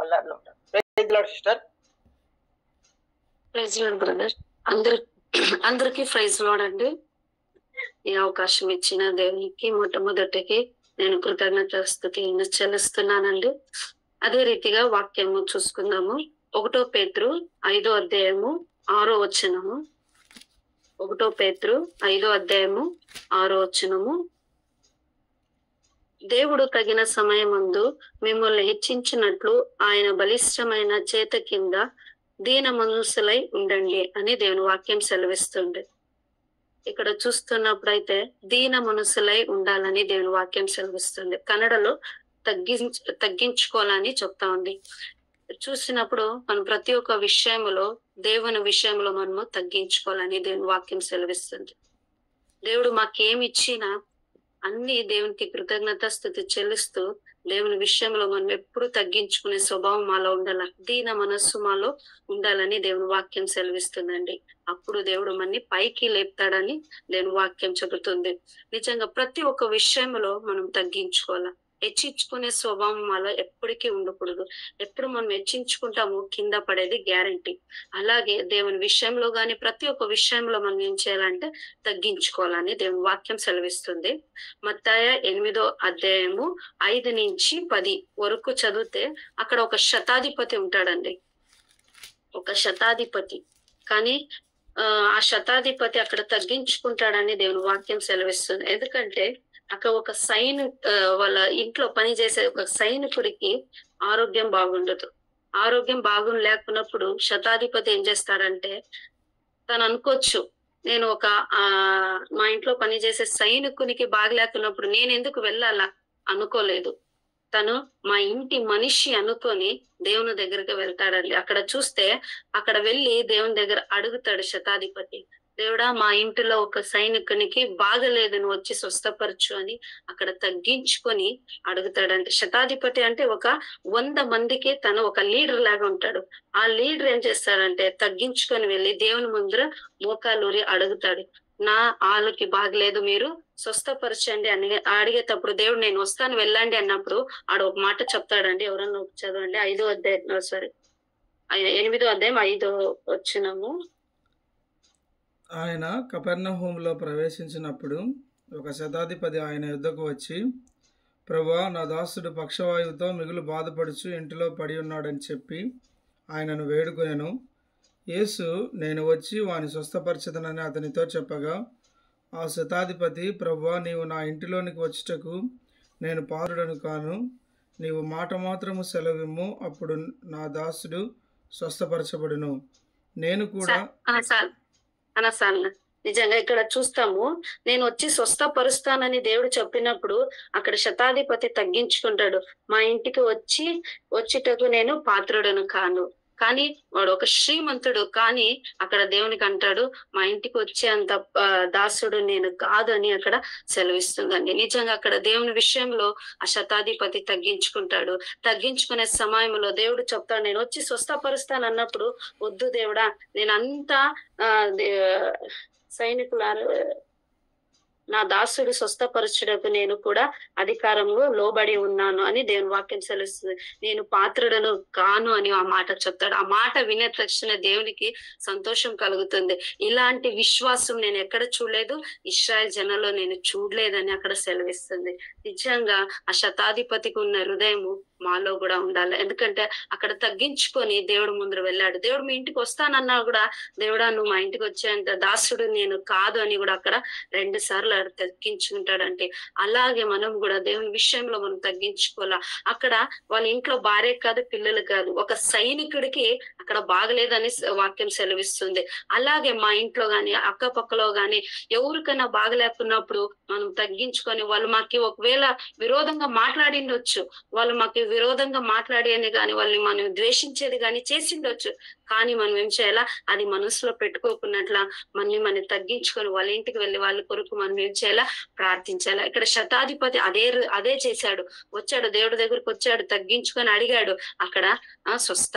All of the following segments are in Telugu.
మల్లార్లో ఉంటాను. Praise Lord sister. Praise Lord brother. అందరికీ ప్రైజ్ లార్డ్ అండి. ఈ అవకాశం ఇచ్చిన దేవునికి మొట్టమొదటికి నేను కృతజ్ఞతాస్తుతి చెల్లిస్తున్నానండి. అదే రీతిగా వాక్యము చూసుకుందాము. 1 పేతురు 5వ అధ్యాయము 6వ వచనము. 1 పేతురు 5వ అధ్యాయము 6వ వచనము. దేవుడు తగిన సమయమందు మిమ్మల్ని హెచ్చించినట్లు ఆయన బలిష్టమైన చేత కింద దీన మనసులై ఉండండి అని దేవుని వాక్యం సెలవిస్తుంది. ఇక్కడ చూస్తున్నప్పుడైతే దీన మనసులై ఉండాలని దేవుని వాక్యం సెలవిస్తుంది. కన్నడలో తగ్గించుకోవాలని చెప్తా ఉంది. చూసినప్పుడు మనం ప్రతి ఒక్క విషయంలో దేవుని విషయంలో మనము తగ్గించుకోవాలని దేవుని వాక్యం సెలవిస్తుంది. దేవుడు మాకేమి ఇచ్చినా అన్ని దేవునికి కృతజ్ఞతాస్తుతి చెల్లిస్తూ దేవుని విషయంలో మనం ఎప్పుడు తగ్గించుకునే స్వభావం మాలో ఉండాల, దీన మనస్సు మాలో ఉండాలని దేవుని వాక్యం సెలవిస్తుందండి. అప్పుడు దేవుడు మనని పైకి లేపుతాడని దేవుని వాక్యం చెబుతుంది. నిజంగా ప్రతి ఒక్క విషయంలో మనం తగ్గించుకోవాలా. హెచ్చించుకునే స్వభావం మాలో ఎప్పటికీ ఉండకూడదు. ఎప్పుడు మనం హెచ్చించుకుంటామో కింద పడేది గ్యారంటీ. అలాగే దేవుని విషయంలో గాని ప్రతి ఒక్క విషయంలో మనం ఏం చేయాలంటే తగ్గించుకోవాలని దేవుని వాక్యం సెలవిస్తుంది. మత్తయి 8వ అధ్యాయము 5 నుంచి 10 వరకు చదివితే అక్కడ ఒక శతాధిపతి ఉంటాడండి. ఒక శతాధిపతి. కానీ ఆ శతాధిపతి అక్కడ తగ్గించుకుంటాడని దేవుని వాక్యం సెలవిస్తుంది. ఎందుకంటే అక్కడ ఒక వాళ్ళ ఇంట్లో పని చేసే ఒక సైనికుడికి ఆరోగ్యం బాగుండదు. ఆరోగ్యం లేకున్నప్పుడు శతాధిపతి ఏం చేస్తాడంటే తను అనుకోవచ్చు, నేను మా ఇంట్లో పని చేసే సైనికునికి బాగలేకున్నప్పుడు నేను ఎందుకు వెళ్ళాలా అనుకోలేదు. తను మా ఇంటి మనిషి అనుకొని దేవుని దగ్గరికి వెళ్తాడండి. అక్కడ చూస్తే అక్కడ వెళ్ళి దేవుని దగ్గర అడుగుతాడు శతాధిపతి, దేవుడా మా ఇంటిలో ఒక సైనికునికి బాగలేదు, నువ్వు వచ్చి స్వస్థపరచు అని అక్కడ తగ్గించుకొని అడుగుతాడంటే. శతాధిపతి అంటే ఒక 100 మందికి తను ఒక లీడర్ లాగా ఉంటాడు. ఆ లీడర్ ఏం చేస్తాడంటే తగ్గించుకొని వెళ్ళి దేవుని ముందర మోకాలూరి అడుగుతాడు, నా ఆళ్ళకి బాగలేదు, మీరు స్వస్థపరచండి అని అడిగేటప్పుడు దేవుడు నేను వస్తాను వెళ్ళండి అన్నప్పుడు ఆడ ఒక మాట చెప్తాడండి. ఎవరన్నా చదవండి. 8వ అధ్యాయం 5వ వచనము. ఆయన కపెర్నహూములో ప్రవేశించినప్పుడు ఒక శతాధిపతి ఆయన యుద్ధకు వచ్చి, ప్రభువా, నా దాసుడు పక్షవాయువుతో మిగులు బాధపడుచు ఇంటిలో పడి ఉన్నాడని చెప్పి ఆయనను వేడుకొనెను. యేసు, నేను వచ్చి వాని స్వస్థపరచదనని అతనితో చెప్పగా, ఆ శతాధిపతి, ప్రభువా, నీవు నా ఇంటిలోనికి వచ్చుటకు నేను పాత్రుడను కాను. నీవు మాట మాత్రము సెలవిమ్ము, అప్పుడు నా దాసుడు స్వస్థపరచబడును. నేను కూడా నిజంగా ఇక్కడ చూస్తాము, నేను వచ్చి స్వస్థపరుస్తానని దేవుడు చెప్పినప్పుడు అక్కడ శతాధిపతి తగ్గించుకుంటాడు. మా ఇంటికి వచ్చేటకు నేను పాత్రుడను కాను. కానీ వాడు ఒక శ్రీమంతుడు. కానీ అక్కడ దేవునికి అంటాడు, మా ఇంటికి వచ్చేంత దాసుడు నేను కాదు అని అక్కడ సెలవిస్తుందండి. నిజంగా అక్కడ దేవుని విషయంలో ఆ శతాధిపతి తగ్గించుకుంటాడు. తగ్గించుకునే సమయంలో దేవుడు చెప్తాడు, నేను వచ్చి స్వస్థపరుస్తాను అన్నప్పుడు, వద్దు దేవుడా, నేనంతా సైనికులారు నా దాసుడు స్వస్థపరచుటకు నేను కూడా అధికారంలో లోబడి ఉన్నాను అని దేవుని వాక్యం సెలవుస్తుంది. నేను పాత్రుడను కాను అని ఆ మాట చెప్తాడు. ఆ మాట వినే తక్షణ దేవునికి సంతోషం కలుగుతుంది. ఇలాంటి విశ్వాసం నేను ఎక్కడ చూడలేదు, ఇశ్రాయేల్ జనంలో నేను చూడలేదని అక్కడ సెలవిస్తుంది. నిజంగా ఆ శతాధిపతికి ఉన్న హృదయము మాలో కూడా ఉండాలి. ఎందుకంటే అక్కడ తగ్గించుకొని దేవుడు ముందు వెళ్ళాడు. దేవుడు మీ ఇంటికి వస్తానన్నా కూడా, దేవుడా నువ్వు మా ఇంటికి వచ్చేంత దాసుడు నేను కాదు అని కూడా అక్కడ 2 సార్లు తగ్గించుకుంటాడంటే, అలాగే మనం కూడా దేవుని విషయంలో మనం తగ్గించుకోవాలా. అక్కడ వాళ్ళ ఇంట్లో భార్య కాదు, పిల్లలు కాదు, ఒక సైనికుడికి అక్కడ బాగలేదని వాక్యం సెలవిస్తుంది. అలాగే మా ఇంట్లో గాని అక్కపక్కలో గాని ఎవరికైనా బాగలేకున్నప్పుడు మనం తగ్గించుకొని, వాళ్ళు మాకు ఒకవేళ విరోధంగా మాట్లాడిండొచ్చు, వాళ్ళు మాకు విరోధంగా మాట్లాడేది కానీ వాళ్ళని మనం ద్వేషించేది కానీ చేసిండొచ్చు. కానీ మనం ఏం చేయాలా, అది మనసులో పెట్టుకోకున్నట్లా మనం తగ్గించుకొని వాళ్ళ ఇంటికి వెళ్ళి వాళ్ళ కొరకు మనం ఏం చేయాలా, ప్రార్థించాలా. ఇక్కడ శతాధిపతి అదే చేశాడు. వచ్చాడు, దేవుడి దగ్గరకు వచ్చాడు, తగ్గించుకొని అడిగాడు. అక్కడ స్వస్థ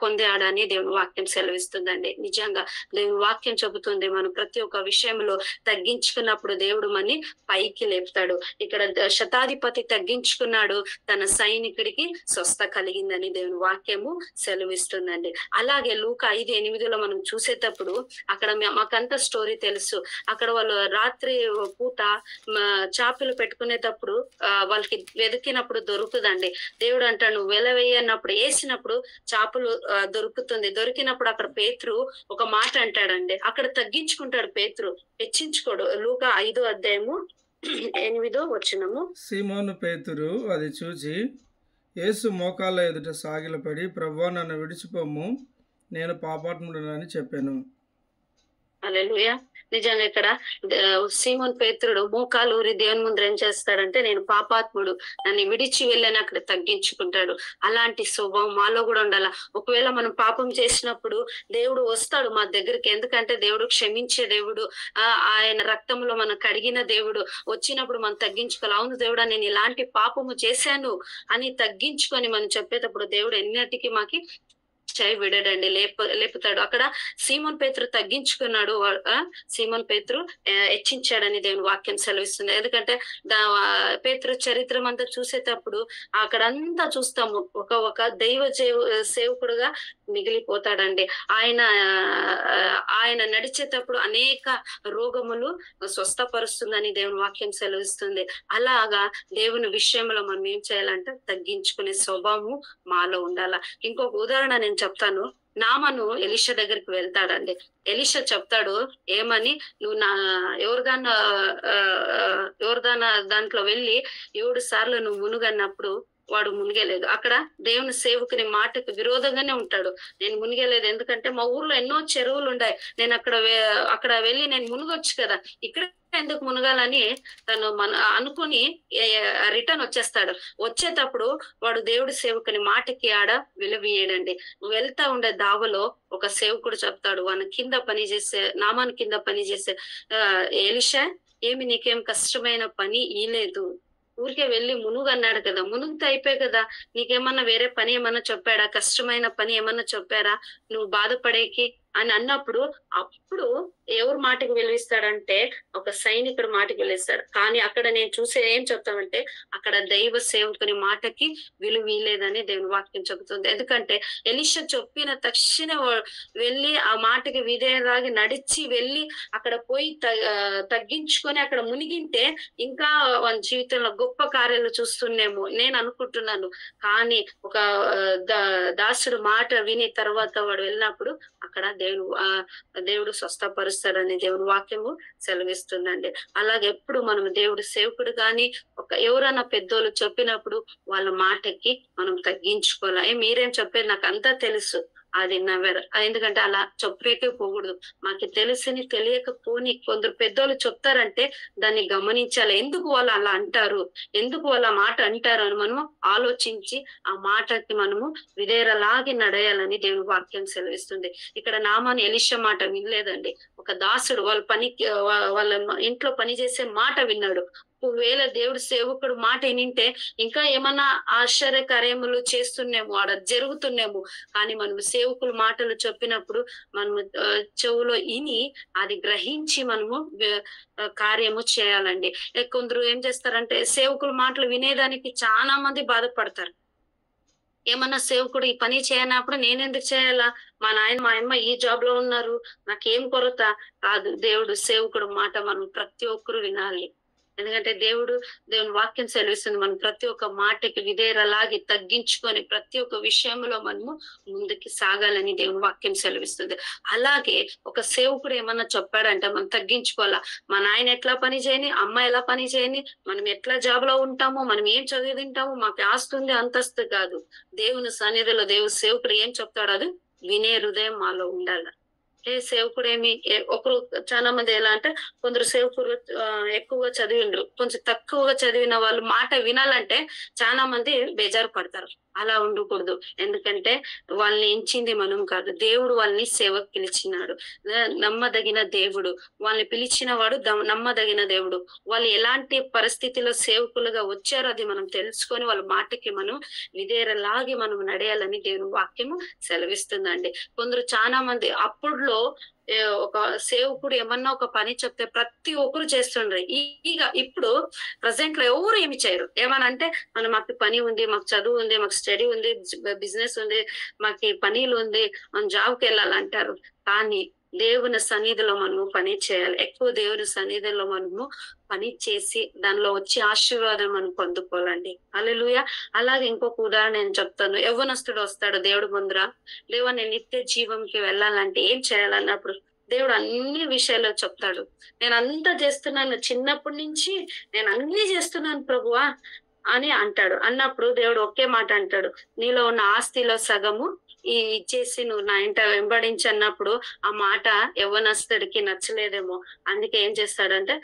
పొందాడని దేవుని వాక్యం సెలవిస్తుందండి. నిజంగా దేవుని వాక్యం చెబుతుంది, మనం ప్రతి ఒక్క విషయంలో తగ్గించుకున్నప్పుడు దేవుడు మనని పైకి లేపుతాడు. ఇక్కడ శతాధిపతి తగ్గించుకున్నాడు, తన సైనికుడికి స్వస్థ కలిగిందని దేవుని వాక్యము సెలవిస్తుందండి. అలాగే లూకా 5:8 మనం చూసేటప్పుడు అక్కడ మాకంత స్టోరీ తెలుసు. అక్కడ వాళ్ళు రాత్రి పూట చాపలు పెట్టుకునేటప్పుడు వాళ్ళకి వెతికినప్పుడు దొరుకుతుందండి. దేవుడు అంటాడు నువ్వు వెలవేయన్నప్పుడు వేసినప్పుడు చేపలు దొరుకుతుంది. దొరికినప్పుడు అక్కడ పేతురు ఒక మాట అంటాడండి. అక్కడ తగ్గించుకుంటాడు పేతురు, హెచ్చించుకోడు. లూకా 5:8 సీమోను పేతురు అది చూచి యేసు మోకాళ్ళ ఎదుట సాగిలపడి ప్రభువా నన్ను విడిచిపోము, నేను పాపాత్ముడనని చెప్పాను. హల్లెలూయా. నిజంగా ఇక్కడ సీమోన్ పేతురుడు మోకాలు ఊరి దేవుని ముందు ఏం చేస్తాడంటే నేను పాపాత్ముడు, నన్ను విడిచి వెళ్ళని అక్కడ తగ్గించుకుంటాడు. అలాంటి స్వభావం మాలో కూడా ఉండాల. ఒకవేళ మనం పాపం చేసినప్పుడు దేవుడు వస్తాడు మా దగ్గరికి, ఎందుకంటే దేవుడు క్షమించే దేవుడు, ఆయన రక్తంలో మనం కడిగిన దేవుడు. వచ్చినప్పుడు మనం తగ్గించుకోవాలి. అవును దేవుడా నేను ఇలాంటి పాపము చేశాను అని తగ్గించుకొని మనం చెప్పేటప్పుడు దేవుడు ఎన్నటికీ మాకి చేయి విడడండి, లేపుతాడు. అక్కడ సీమోన్ పేతురు తగ్గించుకున్నాడు, సీమోన్ పేతురు హెచ్చించాడని దేవుని వాక్యం సెలవిస్తుంది. ఎందుకంటే పేతురు చరిత్ర అంతా చూసేటప్పుడు అక్కడంతా చూస్తాము ఒక దైవ సేవకుడుగా మిగిలిపోతాడండి. ఆయన నడిచేటప్పుడు అనేక రోగములు స్వస్థపరుస్తుందని దేవుని వాక్యం సెలవిస్తుంది. అలాగా దేవుని విషయంలో మనం ఏం చేయాలంటే తగ్గించుకునే స్వభావము మాలో ఉండాల. ఇంకొక ఉదాహరణ నేను చెప్తాను. నామను ఎలీషా దగ్గరికి వెళ్తాడండి. ఎలీషా చెప్తాడు ఏమని, నువ్వు ఎవరిదానా దాంట్లో వెళ్ళి 7 సార్లు నువ్వు మునుగన్నప్పుడు వాడు మునిగేలేదు. అక్కడ దేవుని సేవకుని మాటకు విరోధంగానే ఉంటాడు. నేను మునిగేలేదు, ఎందుకంటే మా ఊర్లో ఎన్నో చెరువులు ఉన్నాయి, నేను అక్కడ వెళ్ళి నేను మునుగొచ్చు కదా, ఇక్కడ ఎందుకు మునగాలని తను అనుకుని రిటర్న్ వచ్చేస్తాడు. వచ్చేటప్పుడు వాడు దేవుడి సేవకుని మాటకి ఆడ విలువీయడండి. వెళ్తా ఉండే దావలో ఒక సేవకుడు చెప్తాడు, వాని కింద పనిచేసే నామాన్ కింద పనిచేసే ఎలీషా ఏమి నీకేం కష్టమైన పని ఈలేదు, ఊరికే వెళ్ళి మునుగు అన్నాడు కదా, మునుగుతో అయిపోయి కదా, నీకేమన్నా వేరే పని ఏమన్నా చెప్పాడా, కష్టమైన పని ఏమన్నా చెప్పారా నువ్వు బాధపడేకి అని అన్నప్పుడు అప్పుడు ఎవరు మాటకి విలువిస్తాడంటే ఒక సైనికుడు మాటకి విలువిస్తాడు. కానీ అక్కడ నేను చూసే ఏం చెప్తామంటే అక్కడ దైవ సేవకుని మాటకి విలువలేదని దేవుని వాక్యం చెబుతుంది. ఎందుకంటే ఎలీషా చెప్పిన తక్షణ వెళ్ళి ఆ మాటకి విధేయరాగి నడిచి వెళ్ళి అక్కడ పోయి తగ్గించుకొని అక్కడ మునిగింటే ఇంకా వాళ్ళ జీవితంలో గొప్ప కార్యాలు చూస్తున్నాము నేను అనుకుంటున్నాను. కానీ ఒక దాసుడు మాట విని తర్వాత వాడు వెళ్ళినప్పుడు అక్కడ దేవుడు స్వస్థపరుస్తాడని దేవుని వాక్యము సెలవిస్తుందండి. అలాగే ఎప్పుడు మనం దేవుడు సేవకుడు కానీ ఎవరైనా పెద్దోళ్ళు చెప్పినప్పుడు వాళ్ళ మాటకి మనం తగ్గించుకోవాలి. మీరేం చెప్పేది నాకు అంతా తెలుసు, అది నెవర్. ఎందుకంటే అలా చెప్పేకే పోకూడదు. మాకు తెలిసిని తెలియకపోని కొందరు పెద్దోళ్ళు చెప్తారంటే దాన్ని గమనించాలి. ఎందుకు వాళ్ళు అలా అంటారు, ఎందుకు వాళ్ళ మాట అంటారు అని మనము ఆలోచించి ఆ మాటకి మనము విధేయలాగి నడయాలని దేవుని వాక్యం సెలవిస్తుంది. ఇక్కడ నామాని ఎలీషా మాట వినలేదండి. ఒక దాసుడు వాళ్ళ ఇంట్లో పని చేసే మాట విన్నాడు. ఒకవేళ దేవుడు సేవకుడు మాట వినింటే ఇంకా ఏమన్నా ఆశ్చర్య కార్యములు చేస్తున్నాము, ఆడ జరుగుతున్నాము. కానీ మనము సేవకులు మాటలు చెప్పినప్పుడు మనము చెవులో ఇని అది గ్రహించి మనము కార్యము చేయాలండి. కొందరు ఏం చేస్తారంటే సేవకుల మాటలు వినేదానికి చాలా మంది బాధపడతారు. ఏమన్నా సేవకుడు ఈ పని చేయనప్పుడు నేనెందుకు చేయాలా, మా నాయన మా అమ్మ ఈ జాబ్ లో ఉన్నారు, నాకేం కొరత కాదు. దేవుడు సేవకుడు మాట మనం ప్రతి ఒక్కరు వినాలి. ఎందుకంటే దేవుని వాక్యం సెలవిస్తుంది మనం ప్రతి ఒక్క మాటకి విధేయలాగి తగ్గించుకొని ప్రతి ఒక్క విషయంలో మనము ముందుకి సాగాలని దేవుని వాక్యం సెలవిస్తుంది. అలాగే ఒక సేవకుడు ఏమన్నా చెప్పాడంటే మనం తగ్గించుకోవాలా. మా నాయన ఎట్లా పని చేయని, అమ్మ ఎలా పని చేయని, మనం ఎట్లా జాబ్ లో ఉంటాము, మనం ఏం చదివి తింటాము, మాకు ఆస్తుంది అంతస్తు కాదు. దేవుని సన్నిధిలో దేవుని సేవకుడు ఏం చెప్తాడు అది వినే హృదయం మాలో ఉండాలి. సేవకుడు ఒకరు చాలా మంది ఎలా అంటే కొందరు సేవకుడు ఎక్కువగా చదివిండ్రు, కొంచెం తక్కువగా చదివిన వాళ్ళు మాట వినాలంటే చాలా మంది బేజారు పడతారు. అలా ఉండకూడదు. ఎందుకంటే వాళ్ళని ఎంచింది మనం కాదు, దేవుడు వాళ్ళని సేవకు పిలిచినాడు. నమ్మదగిన దేవుడు వాళ్ళని పిలిచిన వాడు, నమ్మదగిన దేవుడు. వాళ్ళు ఎలాంటి పరిస్థితిలో సేవకులుగా వచ్చారో అది మనం తెలుసుకొని వాళ్ళ మాటకి మనం విధేయలాగి మనం నడయాలని దేవుని వాక్యము సెలవిస్తుందండి. కొందరు చాలా మంది అప్పుడులో ఒక సేవకుడు ఏమన్నా ఒక పని చెప్తే ప్రతి ఒక్కరు చేస్తుండ్రు. ఇక ఇప్పుడు ప్రజెంట్ లో ఎవరు ఏమి చేయరు. ఏమనంటే మాకు పని ఉంది, మాకు చదువు ఉంది, మాకు స్టడీ ఉంది, బిజినెస్ ఉంది, మాకు పనీలు ఉంది, మనం జాబ్కి వెళ్ళాలంటారు. కానీ దేవుని సన్నిధిలో మనము పని చేయాలి. ఎక్కువ దేవుని సన్నిధిలో మనము పని చేసి దానిలో వచ్చే ఆశీర్వాదం మనం పొందుకోవాలండి. హల్లెలూయా. అలాగే ఇంకొక ఉదాహరణ నేను చెప్తాను. యవ్వనస్తుడు వస్తాడు దేవుడు ముందర, దేవా నేను నిత్య జీవంకి వెళ్ళాలంటే ఏం చేయాలన్నప్పుడు దేవుడు అన్ని విషయాల్లో చెప్తాడు. నేను అంతా చేస్తున్నాను, చిన్నప్పటి నుంచి నేను అన్ని చేస్తున్నాను ప్రభువా అని అంటాడు. అన్నప్పుడు దేవుడు ఒకే మాట అంటాడు, నీలో ఉన్న ఆస్తిలో సగము ఇచ్చేసి నువ్వు నా ఇంట వెంబడించి అన్నప్పుడు ఆ మాట యవ్వనస్తుడికి నచ్చలేదేమో. అందుకే ఏం చేస్తాడంటే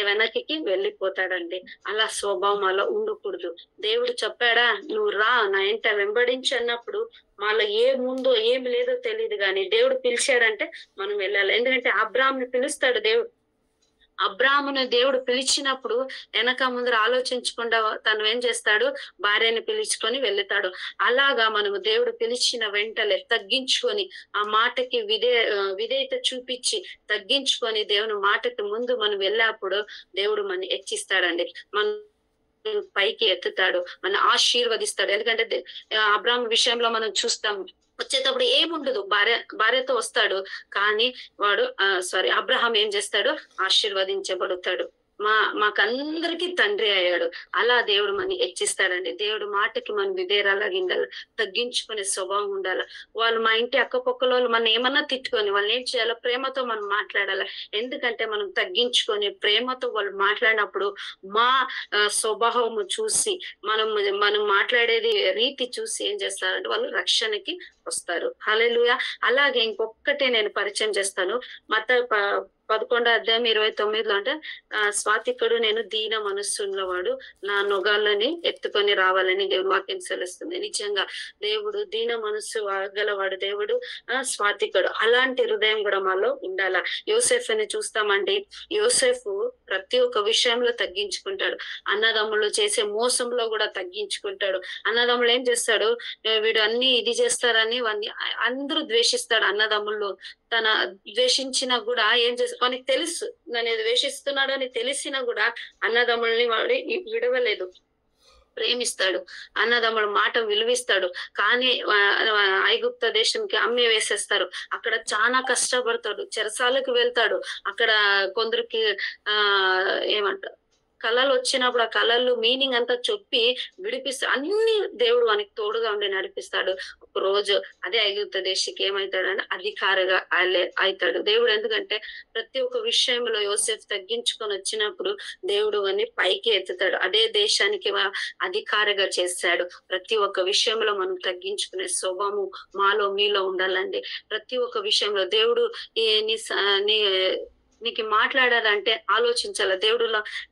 వెనక్కి వెళ్ళిపోతాడండి. అలా స్వభావం అలా ఉండకూడదు. దేవుడు చెప్పాడా నువ్వు రా నా ఇంట వెంబడించి అన్నప్పుడు మాలో ఏముందో ఏమి లేదో తెలియదు, కానీ దేవుడు పిలిచాడంటే మనం వెళ్ళాలి. ఎందుకంటే అబ్రాహాముని పిలుస్తాడు దేవుడు. అబ్రాహామును దేవుడు పిలిచినప్పుడు వెనక ముందర ఆలోచించకుండా తను ఏం చేస్తాడు, భార్యని పిలుచుకొని వెళ్తాడు. అలాగా మనము దేవుడు పిలిచిన వెంటనే తగ్గించుకొని ఆ మాటకి విధేయత చూపించి తగ్గించుకొని దేవుని మాటకి ముందు మనం వెళ్ళేప్పుడు దేవుడు మన హెచ్చిస్తాడండి. మన పైకి ఎత్తుతాడు, మన ఆశీర్వదిస్తాడు. ఎందుకంటే అబ్రాహాము విషయంలో మనం చూస్తాం, వచ్చేటప్పుడు ఏముండదు, భార్యతో వస్తాడు, కానీ వాడు అబ్రహాం ఏం చేస్తాడు, ఆశీర్వదించబడతాడు, మాకందరికి తండ్రి అయ్యాడు. అలా దేవుడు మన హెచ్చిస్తాడండి. దేవుడు మాటకి మనం విధేరాలాగా ఉండాలి, తగ్గించుకునే స్వభావం ఉండాలి. వాళ్ళు మా ఇంటి అక్కపక్కల వాళ్ళు మనం ఏమన్నా తిట్టుకొని వాళ్ళని ఏం చేయాలో ప్రేమతో మనం మాట్లాడాలి. ఎందుకంటే మనం తగ్గించుకొని ప్రేమతో వాళ్ళు మాట్లాడినప్పుడు మా స్వభావము చూసి మనం మాట్లాడేది రీతి చూసి ఏం చేస్తారంటే వాళ్ళు రక్షణకి వస్తారు. హల్లెలూయా. అలాగే ఇంకొక్కటే నేను పరిచయం చేస్తాను. మత్తయి 11:29 అంటే స్వాతికుడు నేను దీన మనస్సున్నవాడు, నా నొగాళ్ళని ఎత్తుకొని రావాలని దేవుని వాక్యం సెలవుస్తుంది. నిజంగా దేవుడు దీన మనస్సు గలవాడు, దేవుడు స్వాతికుడు. అలాంటి హృదయం కూడా మాలో ఉండాల. యోసేఫ్ అని చూస్తామండి. యోసేఫు ప్రతి ఒక్క విషయంలో తగ్గించుకుంటాడు. అన్నదమ్ములు చేసే మోసంలో కూడా తగ్గించుకుంటాడు. అన్నదమ్ములు ఏం చేస్తాడు, వీడు అన్ని ఇది చేస్తారని అందరూ ద్వేషిస్తాడు. అన్నదమ్ములు తన ద్వేషించినా కూడా ఏం చేస్తా, మనకి తెలుసు నన్ను ద్వేషిస్తున్నాడు అని తెలిసినా కూడా అన్నదమ్ముల్ని వాడు విడవలేదు, ప్రేమిస్తాడు, అన్నదమ్ముల మాట విలువిస్తాడు. కానీ ఐగుప్త దేశంకి అమ్మి వేసేస్తారు. అక్కడ చాలా కష్టపడతాడు, చెరసాలకు వెళ్తాడు. అక్కడ కొందరికి ఏమంటారు కళలు వచ్చినప్పుడు ఆ కళలు మీనింగ్ అంతా చెప్పి విడిపిస్తాడు. అన్ని దేవుడు మనకి తోడుగా ఉండి నడిపిస్తాడు. ఒక రోజు అదే ఐగుప్త దేశకి ఏమవుతాడంటే అధికారిగా అవుతాడు దేవుడు. ఎందుకంటే ప్రతి ఒక్క విషయంలో యోసేఫ్ తగ్గించుకొని వచ్చినప్పుడు దేవుడు అని పైకి ఎత్తుతాడు. అదే దేశానికి అధికారిగా చేశాడు. ప్రతి ఒక్క విషయంలో మనం తగ్గించుకునే స్వభావం మాలో మీలో ఉండాలండి. ప్రతి ఒక్క విషయంలో దేవుడు నీకు మాట్లాడాలంటే ఆలోచించాల.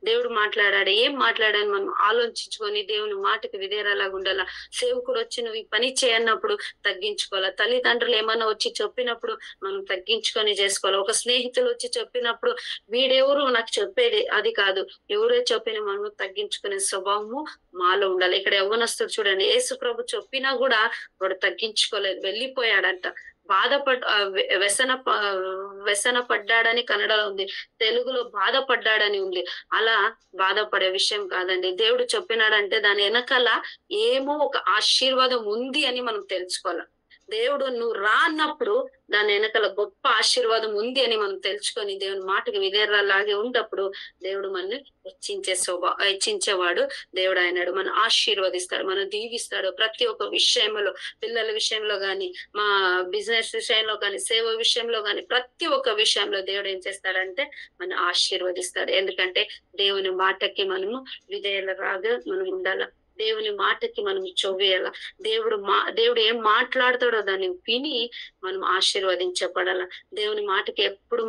దేవుడు మాట్లాడాడు, ఏం మాట్లాడని మనం ఆలోచించుకొని దేవుని మాటకి విధేరాలాగా ఉండాలా. సేవకుడు వచ్చి నువ్వు ఈ పని చేయన్నప్పుడు తగ్గించుకోవాలా. తల్లిదండ్రులు ఏమన్నా వచ్చి చెప్పినప్పుడు మనం తగ్గించుకొని చేసుకోవాలి. ఒక స్నేహితులు వచ్చి చెప్పినప్పుడు వీడెవరు నాకు చెప్పేది అది కాదు, ఎవరే చెప్పిన మనం తగ్గించుకునే స్వభావము మాలో ఉండాలి. ఇక్కడ యవ్వనస్తుడు చూడండి, యేసు ప్రభు చెప్పినా కూడా వాడు తగ్గించుకోలేదు, వెళ్ళిపోయాడంట. వ్యసన పడ్డాడని కన్నడలో ఉంది, తెలుగులో బాధపడ్డాడని ఉంది. అలా బాధపడే విషయం కాదండి. దేవుడు చెప్పినాడంటే దాని వెనకాల ఏమో ఒక ఆశీర్వాదం ఉంది అని మనం తెలుసుకోవాలి. దేవుడు నువ్వు రా అన్నప్పుడు దాని వెనకాల గొప్ప ఆశీర్వాదం ఉంది అని మనం తెలుసుకొని దేవుని మాటకి విధేరాలాగే ఉన్నప్పుడు దేవుడు మనల్ని హెచ్చించేవాడు దేవుడు అయినాడు. మనం ఆశీర్వదిస్తాడు, మనం దీవిస్తాడు. ప్రతి ఒక్క విషయంలో, పిల్లల విషయంలో గాని, మా బిజినెస్ విషయంలో కానీ, సేవ విషయంలో కానీ, ప్రతి ఒక్క విషయంలో దేవుడు ఏం చేస్తాడంటే మనం ఆశీర్వదిస్తాడు. ఎందుకంటే దేవుని మాటకి మనము విధేయులరాగా మనం ఉండాల. దేవుని మాటకి మనం చొవ్వేయాల. దేవుడు ఏం మాట్లాడతాడో దాన్ని విని మనం ఆశీర్వదించబడాల. దేవుని మాటకి ఎప్పుడు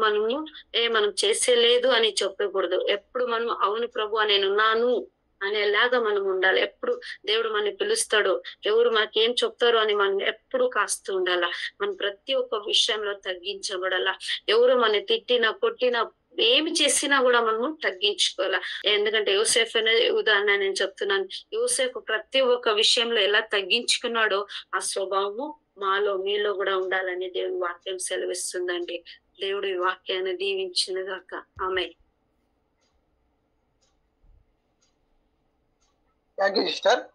మనం చేసేలేదు అని చెప్పకూడదు. ఎప్పుడు మనం అవును ప్రభు నేనున్నాను అనేలాగా మనం ఉండాలి. ఎప్పుడు దేవుడు మనని పిలుస్తాడు, ఎవరు మనకేం చెప్తారు అని మనం ఎప్పుడు కాస్తూ ఉండాల. మనం ప్రతి ఒక్క విషయంలో తగ్గించబడాల. ఎవరు మన తిట్టినా కొట్టినా ఏమి చేసినా కూడా మనము తగ్గించుకోవాలా. ఎందుకంటే యోసేఫ్ అనే ఉదాహరణ నేను చెప్తున్నాను. యోసేఫ్ ప్రతి ఒక్క విషయంలో ఎలా తగ్గించుకున్నాడో ఆ స్వభావము మాలో మీలో కూడా ఉండాలని దేవుని వాక్యం సెలవిస్తుందండి. దేవుడు ఈ వాక్యాన్ని దీవించిన గాక. ఆమేన్. Thank you sister.